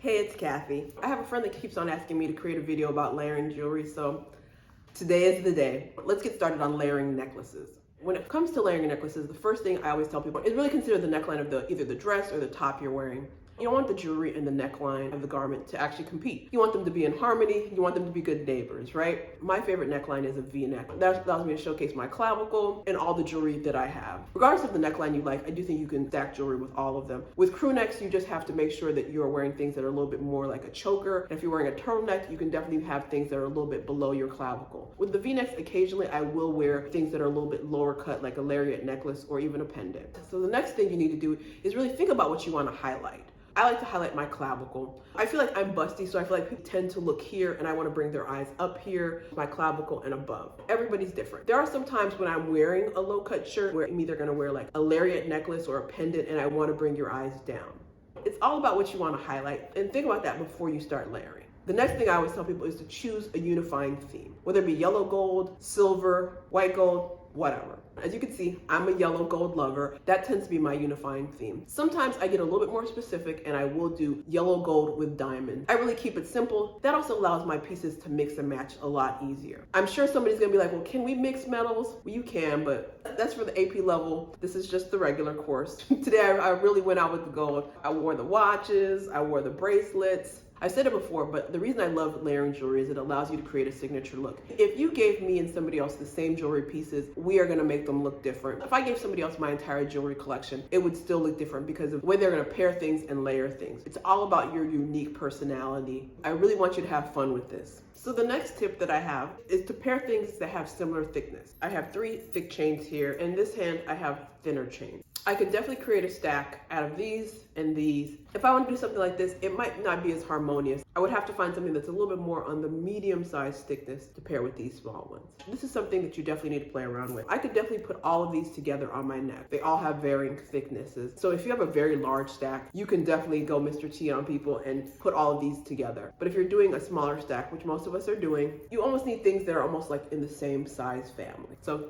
Hey, it's Kathy. I have a friend that keeps on asking me to create a video about layering jewelry, so today is the day. Let's get started on layering necklaces. When it comes to layering necklaces, the first thing I always tell people is really consider the neckline of either the dress or the top you're wearing. You don't want the jewelry and the neckline of the garment to actually compete. You want them to be in harmony. You want them to be good neighbors, right? My favorite neckline is a V-neck. That allows me to showcase my clavicle and all the jewelry that I have. Regardless of the neckline you like, I do think you can stack jewelry with all of them. With crew necks, you just have to make sure that you're wearing things that are a little bit more like a choker. And if you're wearing a turtleneck, you can definitely have things that are a little bit below your clavicle. With the V-necks, occasionally I will wear things that are a little bit lower cut, like a lariat necklace or even a pendant. So the next thing you need to do is really think about what you want to highlight. I like to highlight my clavicle. I feel like I'm busty, so I feel like people tend to look here and I want to bring their eyes up here, my clavicle and above. Everybody's different. There are some times when I'm wearing a low cut shirt where I'm either going to wear like a lariat necklace or a pendant and I want to bring your eyes down. It's all about what you want to highlight, and think about that before you start layering. The next thing I always tell people is to choose a unifying theme, whether it be yellow gold, silver, white gold, whatever. As you can see, I'm a yellow gold lover. That tends to be my unifying theme. Sometimes I get a little bit more specific and I will do yellow gold with diamond. I really keep it simple. That also allows my pieces to mix and match a lot easier. I'm sure somebody's gonna be like, well, can we mix metals? Well, you can, but that's for the AP level. This is just the regular course. Today, I really went out with the gold. I wore the watches, I wore the bracelets. I said it before, but the reason I love layering jewelry is it allows you to create a signature look. If you gave me and somebody else the same jewelry pieces, we are gonna make them look different. If I gave somebody else my entire jewelry collection, it would still look different because of the way they're gonna pair things and layer things. It's all about your unique personality. I really want you to have fun with this. So the next tip that I have is to pair things that have similar thickness. I have 3 thick chains here. In this hand, I have thinner chains. I could definitely create a stack out of these and these. If I want to do something like this, it might not be as harmonious. I would have to find something that's a little bit more on the medium-sized thickness to pair with these small ones. This is something that you definitely need to play around with. I could definitely put all of these together on my neck. They all have varying thicknesses. So if you have a very large stack, you can definitely go Mr. T on people and put all of these together. But if you're doing a smaller stack, which most of us are doing, you almost need things that are almost like in the same size family. So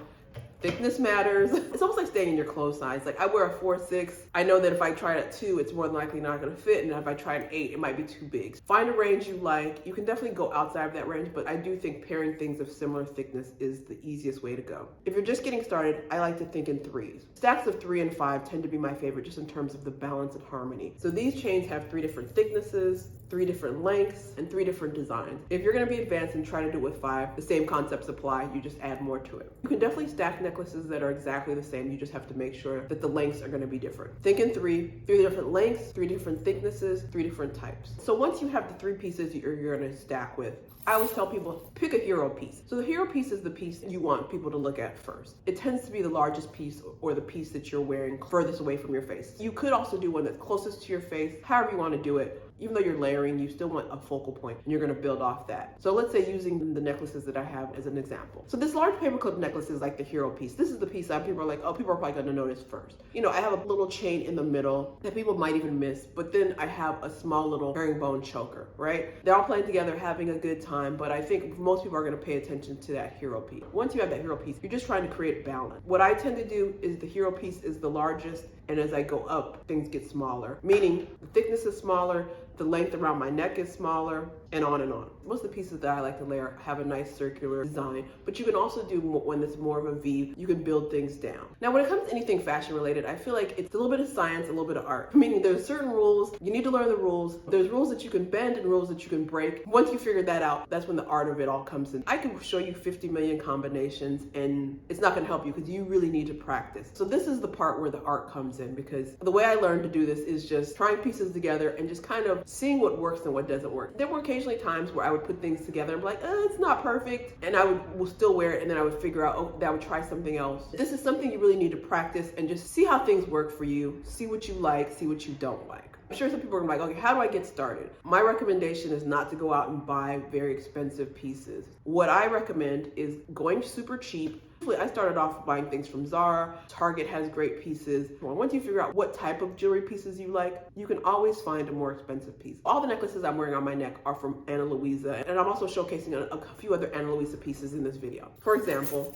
thickness matters. It's almost like staying in your clothes size. Like I wear a 4-6. I know that if I try it at 2, it's more than likely not gonna fit. And if I try an 8, it might be too big. Find a range you like. You can definitely go outside of that range, but I do think pairing things of similar thickness is the easiest way to go. If you're just getting started, I like to think in 3s. Stacks of 3 and 5 tend to be my favorite just in terms of the balance and harmony. So these chains have 3 different thicknesses, 3 different lengths, and 3 different designs. If you're gonna be advanced and try to do it with 5, the same concepts apply, you just add more to it. You can definitely stack necklaces that are exactly the same, you just have to make sure that the lengths are gonna be different. Think in 3 different lengths, 3 different thicknesses, 3 different types. So once you have the 3 pieces you're gonna stack with, I always tell people, pick a hero piece. So the hero piece is the piece you want people to look at first. It tends to be the largest piece or the piece that you're wearing furthest away from your face. You could also do one that's closest to your face, however you wanna do it. Even though you're layering, you still want a focal point and you're gonna build off that. So let's say using the necklaces that I have as an example. So this large paper clip necklace is like the hero piece. This is the piece that people are like, oh, people are probably gonna notice first. You know, I have a little chain in the middle that people might even miss, but then I have a small little herringbone choker, right? They're all playing together, having a good time, but I think most people are gonna pay attention to that hero piece. Once you have that hero piece, you're just trying to create balance. What I tend to do is the hero piece is the largest, and as I go up, things get smaller, meaning the thickness is smaller, the length around my neck is smaller, and on and on. Most of the pieces that I like to layer have a nice circular design, but you can also do one that's more of a V. You can build things down. Now, when it comes to anything fashion related, I feel like it's a little bit of science, a little bit of art. Meaning there's certain rules, you need to learn the rules. There's rules that you can bend and rules that you can break. Once you figure that out, that's when the art of it all comes in. I can show you 50 million combinations and it's not gonna help you because you really need to practice. So this is the part where the art comes in, because the way I learned to do this is just trying pieces together and just kind of seeing what works and what doesn't work. There were occasionally times where I would put things together and be like, it's not perfect. And I will still wear it, and then I would figure out, oh, I would try something else. This is something you really need to practice and just see how things work for you, see what you like, see what you don't like. I'm sure some people are gonna be like, okay, how do I get started? My recommendation is not to go out and buy very expensive pieces. What I recommend is going super cheap. I started off buying things from Zara. Target has great pieces. Once you figure out what type of jewelry pieces you like, you can always find a more expensive piece. All the necklaces I'm wearing on my neck are from Ana Luisa, and I'm also showcasing a few other Ana Luisa pieces in this video. For example,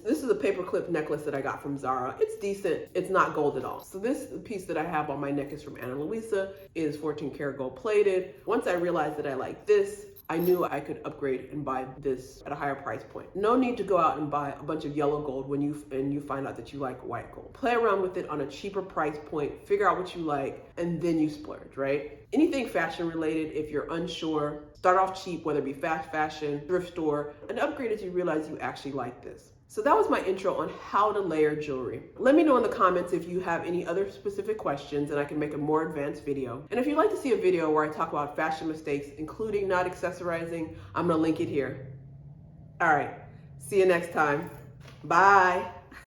This is a paperclip necklace that I got from Zara. It's decent. It's not gold at all. So this piece that I have on my neck is from Ana Luisa. It is 14 karat gold plated. Once I realized that I like this, I knew I could upgrade and buy this at a higher price point. No need to go out and buy a bunch of yellow gold when you find out that you like white gold. Play around with it on a cheaper price point, figure out what you like, and then you splurge, right? Anything fashion related, if you're unsure, start off cheap, whether it be fast fashion, thrift store, and upgrade as you realize you actually like this. So that was my intro on how to layer jewelry. Let me know in the comments if you have any other specific questions and I can make a more advanced video. And if you'd like to see a video where I talk about fashion mistakes, including not accessorizing, I'm gonna link it here. All right, see you next time. Bye.